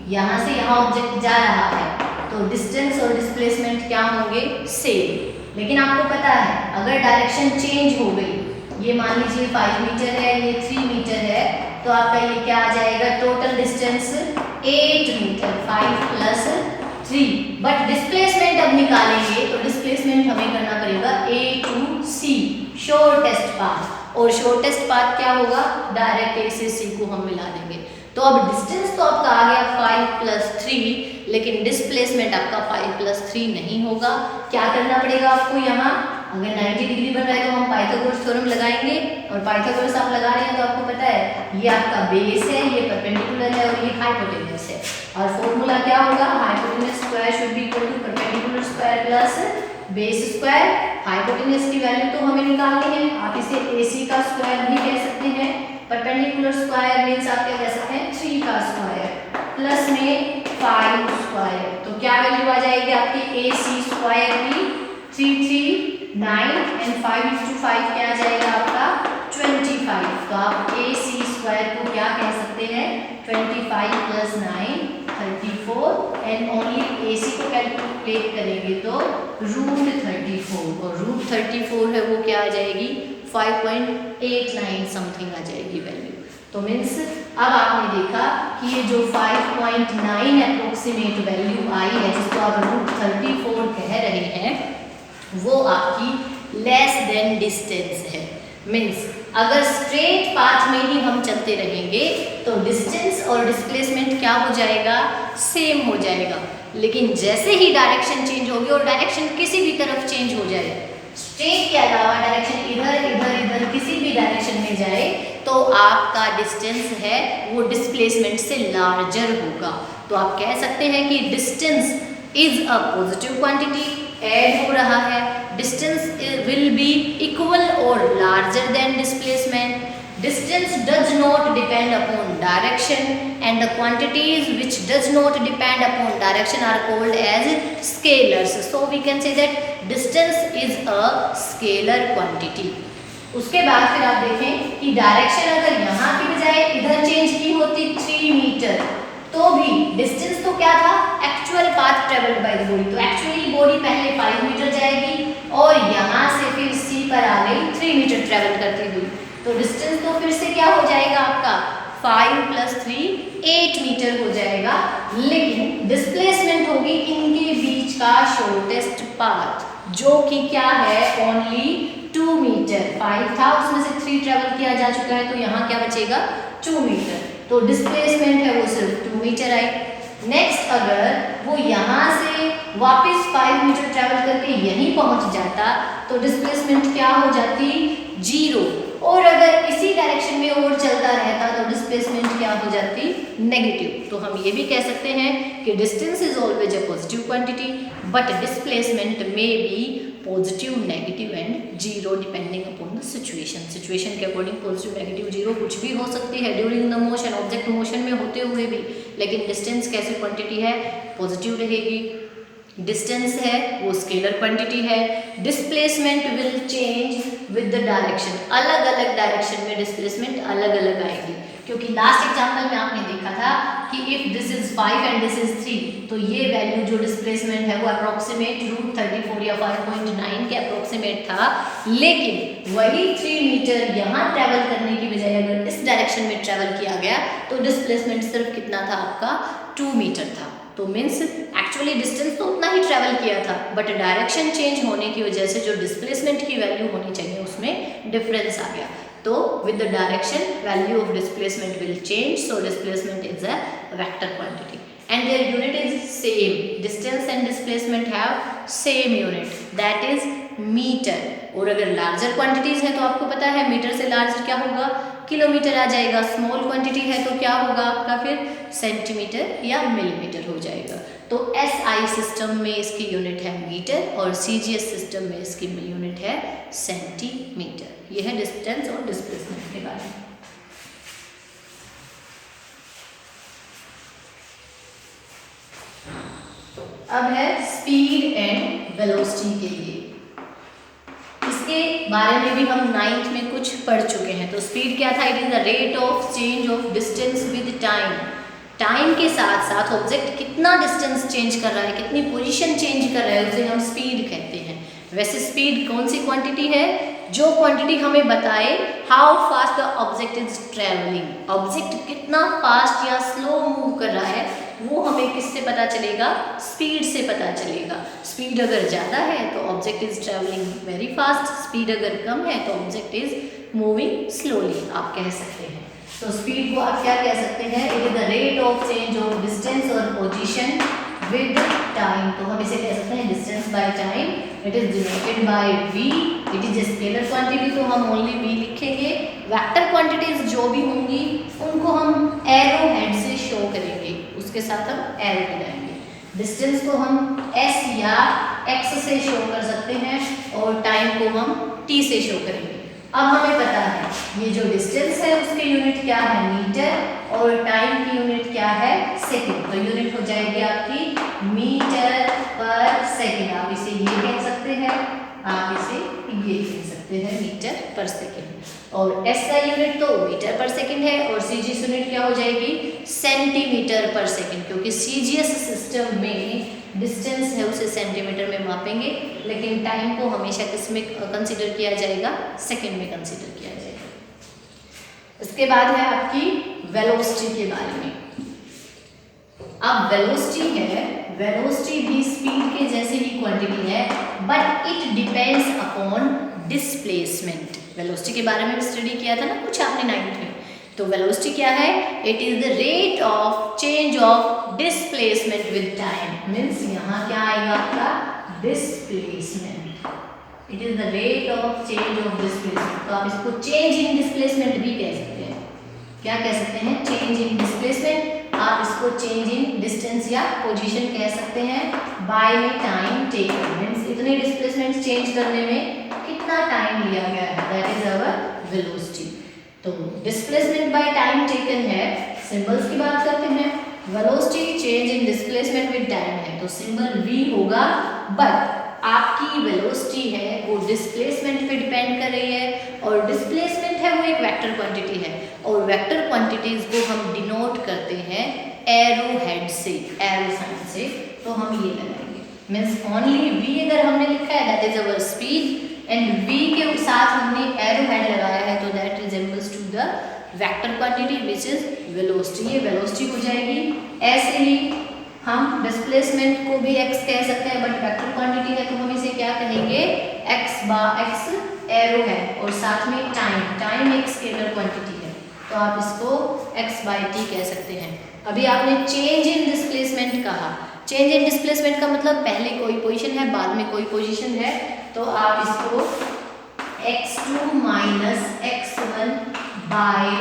यहाँ से यहाँ ऑब्जेक्ट जा रहा है, तो डिस्टेंस और डिस्प्लेसमेंट क्या होंगे, सेम। लेकिन आपको पता है अगर डायरेक्शन चेंज हो गई, ये मान लीजिए 5 मीटर है, ये 3 मीटर है, तो आपका ये क्या आ जाएगा, total distance 8 metre, 5 plus 3। But displacement अब निकालेंगे तो डिस्प्लेसमेंट हमें करना पड़ेगा A to C, shortest path, और शॉर्टेस्ट पाथ क्या होगा, डायरेक्ट A से C को हम मिला देंगे। तो अब डिस्टेंस तो आपका आ गया 5 प्लस 3, लेकिन डिस्प्लेसमेंट आपका 5 प्लस 3 नहीं होगा। क्या करना पड़ेगा आपको, यहाँ अगर 90 डिग्री बन रहा है तो हम पाइथागोरस थ्योरम लगाएंगे, और पाइथागोरस आप लगा रहे हैं तो आपको पता है ये आपका बेस है, ये परपेंडिकुलर है और ये हाइपोटेन्यूस है, और फॉर्मूला क्या होगा, hypotenuse square should be equal to perpendicular square plus base square. Hypotenuse की वैल्यू तो हमें निकालनी है, आप इसे AC का स्क्वायर भी कह सकते हैं, परपेंडिकुलर स्क्वायर मीन्स आप क्या कह सकते हैं 3 का स्क्वायर प्लस में 5 स्क्वायर, तो क्या वैल्यू आ जाएगी आपकी AC स्क्वायर की 339 एंड 5 क्या आ जाएगा आपका 25। तो आप AC स्क्वायर को क्या कह सकते हैं 25 प्लस 9 34, एंड ओनली AC को कैलकुलेट करेंगे तो √34, और √34 है वो क्या आ जाएगी 5.89 समथिंग आ जाएगी वैल्यू। तो मीन्स अब आपने देखा कि ये जो 5.9 अप्रोक्सीमेट वैल्यू आई है, जिसको आप √34 कह रहे हैं, वो आपकी लेस देन डिस्टेंस है। मीन्स अगर स्ट्रेट पाथ में ही हम चलते रहेंगे तो डिस्टेंस और डिस्प्लेसमेंट क्या हो जाएगा, सेम हो जाएगा। लेकिन जैसे ही डायरेक्शन चेंज होगी, और डायरेक्शन किसी भी तरफ चेंज हो जाए, स्ट्रेट के अलावा डायरेक्शन इधर इधर इधर किसी भी डायरेक्शन में जाए, तो आपका डिस्टेंस है वो डिस्प्लेसमेंट से लार्जर होगा। तो आप कह सकते हैं कि distance is a positive quantity, add हो रहा है, डिस्टेंस विल बी इक्वल और larger than displacement, distance does not depend upon direction and the quantities which does not depend upon direction are called as scalars. So we can say that distance is a scalar quantity. उसके बाद फिर आप देखें कि डायरेक्शन अगर यहाँ की बजाय इधर चेंज की होती 3 मीटर तो भी डिस्टेंस तो क्या था, actual path travelled by the body, तो एक्चुअली बॉडी पहले 5 मीटर जाएगी और यहाँ से फिर सी पर आ गई 3 मीटर ट्रेवल करती हुई, तो डिस्टेंस तो फिर से क्या हो जाएगा आपका 5 + 3 8 मीटर हो जाएगा, लेकिन डिस्प्लेसमेंट होगी इनके बीच का शॉर्टेस्ट पाथ जो कि क्या है ओनली 2 मीटर। 5 था उसमें से 3 ट्रेवल किया जा चुका है तो यहाँ क्या बचेगा 2 मीटर, तो डिस्प्लेसमेंट है वो सिर्फ 2 मीटर आई। नेक्स्ट अगर वो यहाँ से वापस 5 मीटर ट्रेवल करके यहीं पहुँच जाता तो डिस्प्लेसमेंट क्या हो जाती 0, और अगर इसी डायरेक्शन में और चलता रहता तो डिस्प्लेसमेंट क्या हो जाती नेगेटिव। तो हम ये भी कह सकते हैं कि distance is always a positive quantity but displacement may be positive, negative and 0 depending upon the situation. Situation के अकॉर्डिंग पॉजिटिव, नेगेटिव, 0 कुछ भी हो सकती है during the motion, object motion में होते हुए भी, लेकिन डिस्टेंस कैसी क्वांटिटी है पॉजिटिव रहेगी। डिस्टेंस है वो स्केलर क्वांटिटी है, displacement will change with the direction, अलग अलग डायरेक्शन में डिस्प्लेसमेंट अलग अलग आएगी, क्योंकि लास्ट एग्जांपल में आपने देखा था कि if this is 5 and this is 3 तो ये वैल्यू जो डिस्प्लेसमेंट है वो अप्रोक्सीमेट √34 या 5.9 के अप्रोक्सीमेट था, लेकिन वही 3 मीटर यहाँ ट्रैवल करने की बजाय अगर इस डायरेक्शन में ट्रैवल किया गया तो डिस्प्लेसमेंट सिर्फ कितना था आपका 2 मीटर था। तो मीन्स एक्चुअली डिस्टेंस तो उतना ही ट्रैवल किया था बट डायरेक्शन चेंज होने की वजह से जो डिस्प्लेसमेंट की वैल्यू होनी चाहिए उसमें डिफरेंस आ गया, तो with the direction value of displacement will change, so displacement is a vector quantity and their unit is same, distance and displacement have same unit that is meter। और अगर लार्जर क्वांटिटीज है तो आपको पता है मीटर से लार्जर क्या होगा किलोमीटर आ जाएगा, स्मॉल क्वांटिटी है तो क्या होगा आपका फिर सेंटीमीटर या मिलीमीटर हो जाएगा। तो SI सिस्टम में इसकी यूनिट है मीटर और CGS सिस्टम में इसकी यूनिट है सेंटीमीटर। यह है डिस्टेंस और डिस्प्लेसमेंट के बारे में। अब है स्पीड एंड वेलोसिटी के लिए, इसके बारे में भी हम 9th में कुछ पढ़ चुके हैं। तो स्पीड क्या था, it is the rate of change of distance with time, time के साथ साथ ऑब्जेक्ट कितना डिस्टेंस चेंज कर रहा है, कितनी पोजीशन चेंज कर रहा है, उसे हम स्पीड कहते हैं। वैसे स्पीड कौन सी क्वांटिटी है, जो क्वांटिटी हमें बताए how fast the object is travelling, object कितना फास्ट या स्लो मूव कर रहा है वो हमें किससे पता चलेगा, स्पीड से पता चलेगा। स्पीड अगर ज़्यादा है तो object is travelling very fast, speed अगर कम है तो ऑब्जेक्ट इज मूविंग स्लोली आप कह सकते हैं। तो स्पीड को आप क्या कह सकते हैं, it is the rate of change of distance और पोजीशन विद टाइम। तो हम इसे कह सकते हैं distance by time, it is denoted by v, it is scalar quantity तो हम ओनली v लिखेंगे। वेक्टर क्वांटिटीज जो भी होंगी उनको हम एरो हेड से शो करेंगे, उसके साथ हम एरो लगाएंगे। डिस्टेंस को हम s या x से शो कर सकते हैं और टाइम को हम t से शो करेंगे। अब हमें पता है ये जो डिस्टेंस है उसकी यूनिट क्या है मीटर और टाइम की यूनिट क्या है सेकंड, तो यूनिट हो जाएगी आपकी मीटर पर सेकंड। आप इसे ये कह सकते हैं, आप इसे ये कह सकते हैं मीटर पर सेकंड। और एस का यूनिट तो मीटर पर सेकंड है और CGS यूनिट क्या हो जाएगी सेंटीमीटर पर सेकंड, क्योंकि CGS सिस्टम में डिस्टेंस है उसे सेंटीमीटर में मापेंगे, लेकिन टाइम को हमेशा किस में कंसीडर किया जाएगा, सेकंड में कंसीडर किया जाएगा। इसके बाद है आपकी वेलोसिटी के बारे में। अब वेलोसिटी है, वेलोसिटी भी स्पीड के जैसे ही क्वांटिटी है but it depends upon displacement. Velocity के बारे में स्टडी किया था ना कुछ आपने 9th में, तो वेलोसिटी क्या है, it is the rate of change of displacement with time. Means यहाँ क्या आएगा आपका displacement, it is the rate of change of displacement. तो आप इसको चेंज इन डिस्प्लेसमेंट भी कह सकते हैं। क्या कह सकते हैं, चेंज इन डिस्प्लेसमेंट आप इसको चेंज इन डिस्टेंस या पोजीशन कह सकते हैं। बाय में टाइम टेकन मींस इतने डिस्प्लेसमेंट चेंज करने में कितना टाइम लिया गया है, दैट इज आवर वेलोसिटी। तो डिस्प्लेसमेंट बाय टाइम टेकन है, सिंबल्स की बात करते हैं। Velocity change in displacement with time है तो सिंबल v होगा, बट आपकी वेलोसिटी है वो डिस्प्लेसमेंट पे डिपेंड कर रही है और डिस्प्लेसमेंट है वो एक वेक्टर क्वांटिटी है और वेक्टर क्वांटिटीज को हम डिनोट करते हैं एरो हेड से, एरो साइन से। तो हम ये लगाएंगे मीन्स ओनली v अगर हमने लिखा है that is our speed and v के साथ हमने एरो हेड लगाया है तो that resembles to the vector quantity which is velocity. ये वेलोसिटी हो जाएगी। ऐसे ही हम डिस्प्लेसमेंट को भी x कह सकते हैं, बट वेक्टर क्वांटिटी है तो हम इसे क्या कहेंगे, x एरो है और साथ में टाइम एक स्केलर क्वांटिटी है तो आप इसको x/t कह सकते हैं। अभी आपने चेंज इन डिस्प्लेसमेंट कहा, चेंज इन डिस्प्लेसमेंट का मतलब पहले कोई पोजीशन है बाद में कोई पोजीशन है तो आप इसको x2 minus x1 bye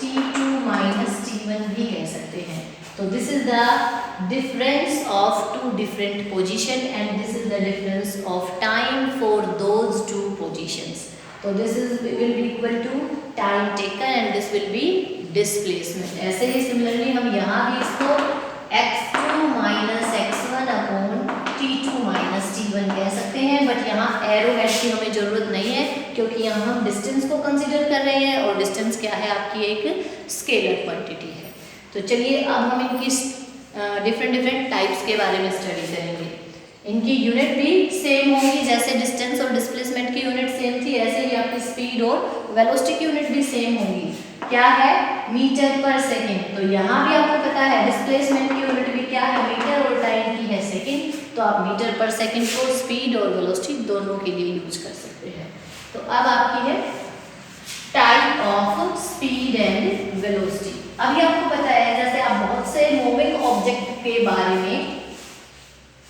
t2 minus t1 भी कह सकते हैं। तो this is the difference of two different position and this is the difference of time for those two positions. तो this is will be equal to time taken and this will be displacement. ऐसे ही सिमिलरली हम यहाँ भी इसको x2 minus x1 upon t2 minus t1 कह सकते हैं, बट यहाँ एरो हेड की हमें ज़रूरत नहीं है क्योंकि यहाँ हम डिस्टेंस को कंसीडर कर रहे हैं और डिस्टेंस क्या है आपकी एक स्केलर क्वांटिटी है। तो चलिए अब हम इनकी डिफरेंट टाइप्स के बारे में स्टडी करेंगे। इनकी यूनिट भी सेम होगी, जैसे डिस्टेंस और डिस्प्लेसमेंट की यूनिट सेम थी ऐसे ही आपकी स्पीड और वेलोसिटी की यूनिट भी सेम होगी। क्या है, मीटर पर सेकेंड। तो यहाँ भी आपको पता है डिस्प्लेसमेंट की यूनिट भी क्या है, मीटर और टाइम की है सेकेंड। तो आप मीटर पर सेकेंड को स्पीड और वेलोसिटी दोनों के लिए यूज कर सकते हैं। तो अब आपकी है type of speed and velocity. अभी आपको पता है जैसे आप बहुत से मूविंग ऑब्जेक्ट के बारे में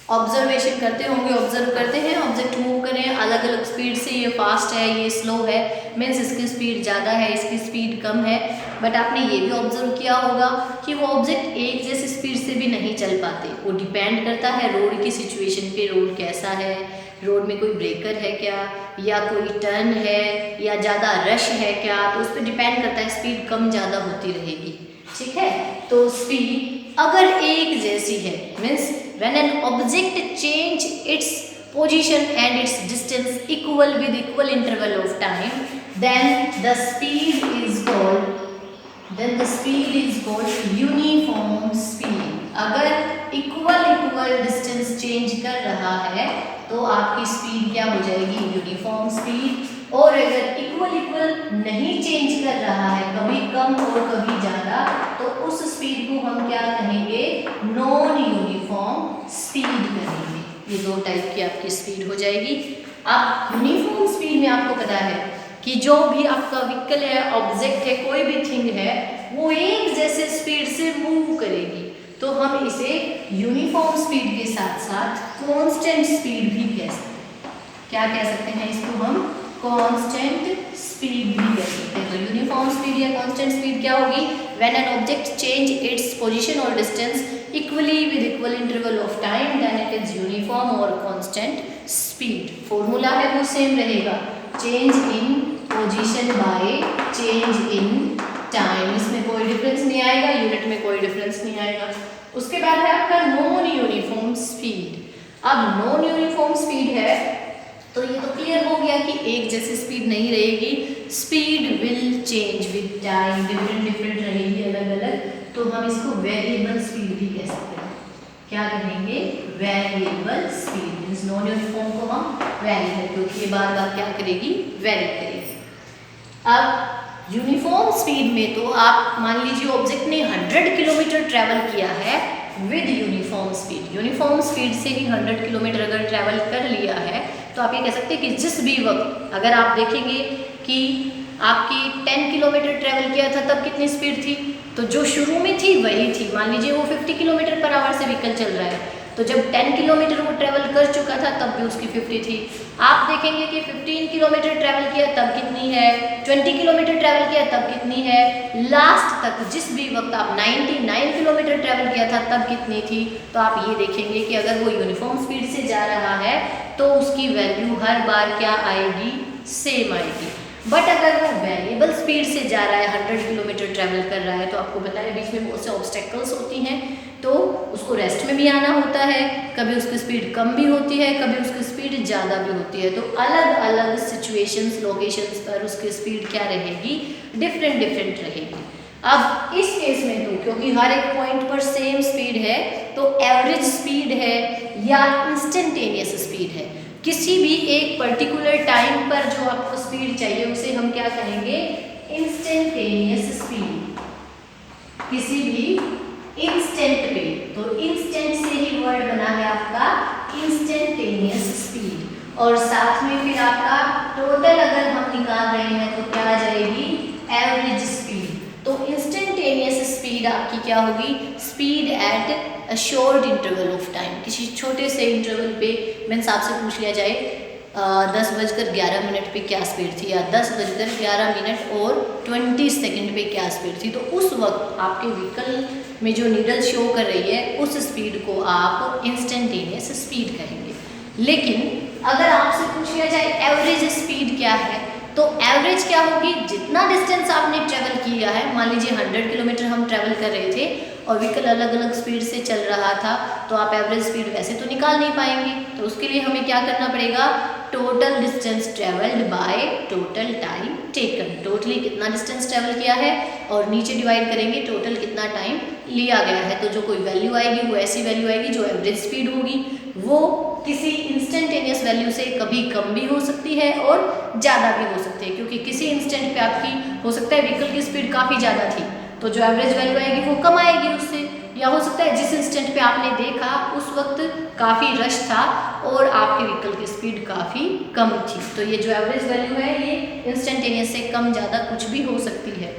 ऑब्जर्वेशन करते होंगे, ऑब्जर्व करते हैं ऑब्जेक्ट मूव करें अलग अलग स्पीड से, ये फास्ट है ये स्लो है, मीन्स इसकी स्पीड ज़्यादा है इसकी स्पीड कम है। बट आपने ये भी ऑब्जर्व किया होगा कि वो ऑब्जेक्ट एक जैसी स्पीड से भी नहीं चल पाते, वो डिपेंड करता है रोड की सिचुएशन पे, रोड कैसा है, रोड में कोई ब्रेकर है क्या या कोई टर्न है या ज़्यादा रश है क्या, तो उस पर डिपेंड करता है, स्पीड कम ज़्यादा होती रहेगी। ठीक है, तो स्पीड अगर एक जैसी है means when an object change its position and its distance equal with equal interval of time, then the speed is called uniform speed। अगर इक्वल डिस्टेंस चेंज कर रहा है तो आपकी स्पीड क्या हो जाएगी, यूनिफॉर्म स्पीड। और अगर इक्वल नहीं चेंज कर रहा है, कभी कम और कभी ज़्यादा, तो उस स्पीड को हम क्या कहेंगे, नॉन यूनिफॉर्म स्पीड कहेंगे। ये दो टाइप की आपकी स्पीड हो जाएगी। अब यूनिफॉर्म स्पीड में आपको पता है कि जो भी आपका व्हीकल है, ऑब्जेक्ट है, कोई भी थिंग है, वो एक जैसे स्पीड से मूव करेगी, तो हम इसे यूनिफॉर्म स्पीड के साथ साथ कांस्टेंट स्पीड भी कह सकते हैं। क्या कह सकते हैं इसको हम, कांस्टेंट स्पीड भी कह सकते हैं। तो यूनिफॉर्म स्पीड या कांस्टेंट स्पीड क्या होगी, when an object change its position और distance equally with equal interval of time then it is uniform और कांस्टेंट स्पीड। फॉर्मूला है वो सेम रहेगा, change in position by change in time, इसमें कोई डिफरेंस नहीं आएगा, यूनिट में कोई डिफरेंस नहीं आएगा। उसके बाद है आपका नॉन यूनिफॉर्म स्पीड। अब नॉन यूनिफॉर्म स्पीड है तो ये तो क्लियर हो गया कि एक जैसी स्पीड नहीं रहेगी, speed will change with time, different रहेगी अलग अलग, तो हम इसको वेरिएबल स्पीड भी कह सकते हैं। क्या कहेंगे, variable speed means non uniform को हम वेरिएबल, क्योंकि ये बार बार क्या करेगी, वेरी करेगी। अब यूनिफॉर्म स्पीड में तो आप मान लीजिए ऑब्जेक्ट ने 100 किलोमीटर ट्रैवल किया है with uniform speed, uniform speed से ही 100 किलोमीटर अगर ट्रैवल कर लिया है तो आप ये कह सकते हैं कि जिस भी वक्त अगर आप देखेंगे कि आपकी 10 किलोमीटर ट्रैवल किया था तब कितनी स्पीड थी, तो जो शुरू में थी वही थी। मान लीजिए वो 50 किलोमीटर पर आवर से व्हीकल चल रहा है तो जब 10 किलोमीटर वो ट्रेवल कर चुका था तब भी उसकी 50 थी। आप देखेंगे कि 15 किलोमीटर ट्रेवल किया तब कितनी है, 20 किलोमीटर ट्रेवल किया तब कितनी है, लास्ट तक जिस भी वक्त आप 99 किलोमीटर ट्रेवल किया था तब कितनी थी। तो आप ये देखेंगे कि अगर वो यूनिफॉर्म स्पीड से जा रहा है तो उसकी वैल्यू हर बार क्या आएगी, सेम आएगी। बट अगर वो वेरिएबल स्पीड से जा रहा है, 100 किलोमीटर ट्रैवल कर रहा है, तो आपको पता है बीच में बहुत से ऑब्स्टेकल्स होती हैं, तो उसको रेस्ट में भी आना होता है, कभी उसकी स्पीड कम भी होती है, कभी उसकी स्पीड ज़्यादा भी होती है। तो अलग अलग सिचुएशंस, लोकेशंस पर उसकी स्पीड क्या रहेगी, डिफरेंट रहेगी। अब इस केस में तो क्योंकि हर एक पॉइंट पर सेम स्पीड है, तो एवरेज स्पीड है या इंस्टेंटेनियस स्पीड है, किसी भी एक पर्टिकुलर टाइम पर जो आपको स्पीड चाहिए उसे हम क्या कहेंगे, इंस्टेंटेनियस स्पीड। किसी भी इंस्टेंट पे, तो इंस्टेंट से ही वर्ड बना है आपका इंस्टेंटेनियस स्पीड। और साथ में फिर आपका टोटल अगर हम निकाल रहे हैं तो क्या आ जाएगी, एवरेज स्पीड। तो इंस्टेंटेनियस स्पीड आपकी क्या होगी, speed at a short interval of time. किसी छोटे से इंटरवल पे मीन्स आपसे पूछ लिया जाए 10:11 पे क्या स्पीड थी, या 10:11 और 20 सेकंड पे क्या स्पीड थी, तो उस वक्त आपके व्हीकल में जो नीडल शो कर रही है उस स्पीड को आप इंस्टेंटेनियस स्पीड कहेंगे। लेकिन अगर आपसे पूछ लिया जाए एवरेज स्पीड क्या है, तो एवरेज क्या होगी, जितना डिस्टेंस आपने ट्रेवल किया है, मान लीजिए 100 किलोमीटर हम ट्रेवल कर रहे थे और व्हीकल अलग अलग स्पीड से चल रहा था, तो आप एवरेज स्पीड वैसे तो निकाल नहीं पाएंगे। तो उसके लिए हमें क्या करना पड़ेगा, total distance travelled by total time taken. Totally कितना डिस्टेंस ट्रेवल किया है और नीचे डिवाइड करेंगे टोटल कितना टाइम लिया गया है, तो जो कोई वैल्यू आएगी वो ऐसी वैल्यू आएगी जो एवरेज स्पीड होगी। वो किसी इंस्टेंटेनियस वैल्यू से कभी कम भी हो सकती है और ज़्यादा भी हो सकती है, क्योंकि किसी इंस्टेंट पे आपकी हो सकता है व्हीकल की स्पीड काफ़ी ज़्यादा थी, तो जो एवरेज वैल्यू आएगी वो कम आएगी उससे। या हो सकता है जिस इंस्टेंट पे आपने देखा उस वक्त काफ़ी रश था और आपके व्हीकल की स्पीड काफ़ी कम थी, तो ये जो एवरेज वैल्यू है ये इंस्टेंटेनियस से कम ज़्यादा कुछ भी हो सकती है,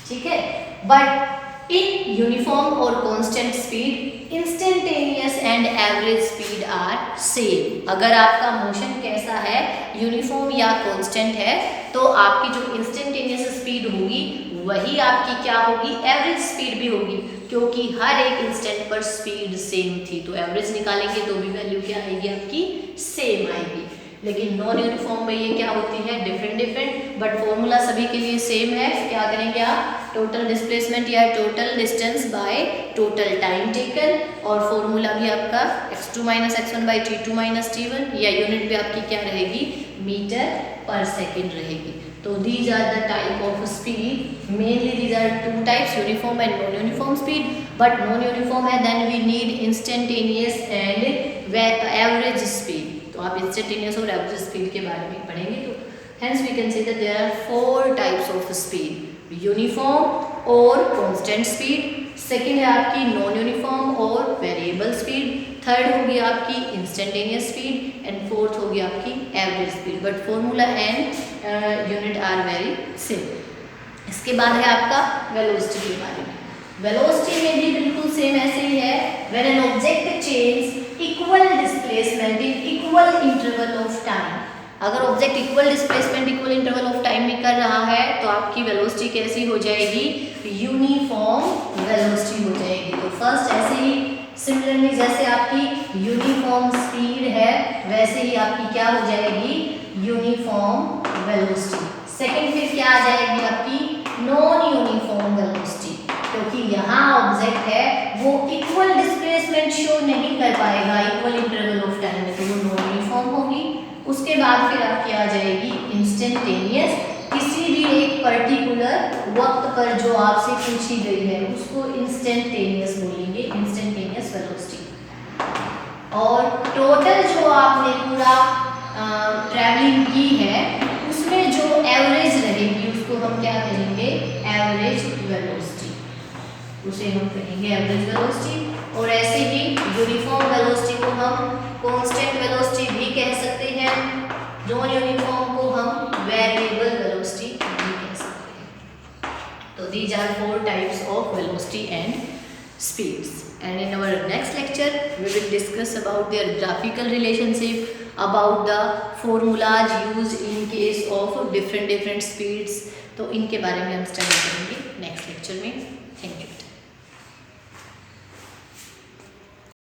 ठीक है। बट इन यूनिफॉर्म और constant speed instantaneous and average speed are same. अगर आपका मोशन कैसा है, यूनिफॉर्म या कांस्टेंट है, तो आपकी जो इंस्टेंटेनियस स्पीड होगी वही आपकी क्या होगी, एवरेज स्पीड भी होगी, क्योंकि हर एक इंस्टेंट पर स्पीड सेम थी। तो एवरेज निकालेंगे तो भी वैल्यू क्या आएगी आपकी, सेम आएगी। लेकिन नॉन यूनिफॉर्म में ये क्या होती है, डिफरेंट, बट फॉर्मूला सभी के लिए सेम है। क्या करेंगे आप, टोटल डिस्प्लेसमेंट या total distance by total time taken, और फॉर्मूला भी आपका x2 - x1 / t2 - t1, या यूनिट पे आपकी क्या रहेगी, मीटर पर सेकेंड रहेगी। तो these are the type of speed, mainly these are two types, uniform and non-uniform speed, but non-uniform है then we need instantaneous and average speed। तो आप instantaneous और average speed के बारे में पढ़ेंगे, तो hence we can say that there are 4 types of speed, uniform और constant speed, सेकेंड है आपकी नॉन यूनिफॉर्म और वेरिएबल स्पीड, थर्ड होगी आपकी इंस्टेंटेनियस स्पीड, एंड फोर्थ होगी आपकी average speed. But formula and unit are very same. इसके बाद है आपका वेलोसिटी के बारे में। वेलोसिटी में भी बिल्कुल सेम ऐसे ही है, when an object change equal displacement in equal interval of time. अगर object equal displacement equal interval of time में कर रहा है तो आपकी वेलोसिटी कैसी हो जाएगी, यूनिफॉर्म वेलोसिटी हो जाएगी। तो फर्स्ट ऐसे ही सिमिलरली जैसे आपकी यूनिफॉर्म स्पीड है वैसे ही आपकी क्या हो जाएगी, यूनिफॉर्म वेलोसिटी। सेकंड फिर क्या आ जाएगी आपकी, नॉन यूनिफॉर्म वेलोसिटी, क्योंकि यहाँ ऑब्जेक्ट है वो इक्वल डिस्प्लेसमेंट शो नहीं कर पाएगा इक्वल इंटरवल ऑफ टाइम में, तो वो नॉन यूनिफॉर्म होगी। उसके बाद फिर आपकी आ जाएगी इंस्टेंटेनियस, किसी भी एक पर्टिकुलर वक्त पर जो आपसे पूछी गई है उसको इंस्टेंटेनियस बोलेंगे, इंस्टेंटेनियस वेलोसिटी। और टोटल जो आपने पूरा ट्रैवलिंग की है उसमें जो एवरेज रहेगी उसको हम क्या कहेंगे, एवरेज वेलोसिटी, उसे हम कहेंगे एवरेज वेलोसिटी। और ऐसे ही यूनिफॉर्म वेलोसिटी को हम कांस्टेंट वेलोसिटी भी कह सकते हैं, नॉन यूनिफॉर्म को हम वेरिएबल वेलोसिटी भी कह सकते हैं। तो these are 4 types of velocity and speeds. And in our next lecture we will discuss about their graphical relationship, about the formulas used in case of different speeds. तो इनके बारे में हम स्टडी करेंगे नेक्स्ट लेक्चर में. Thank you.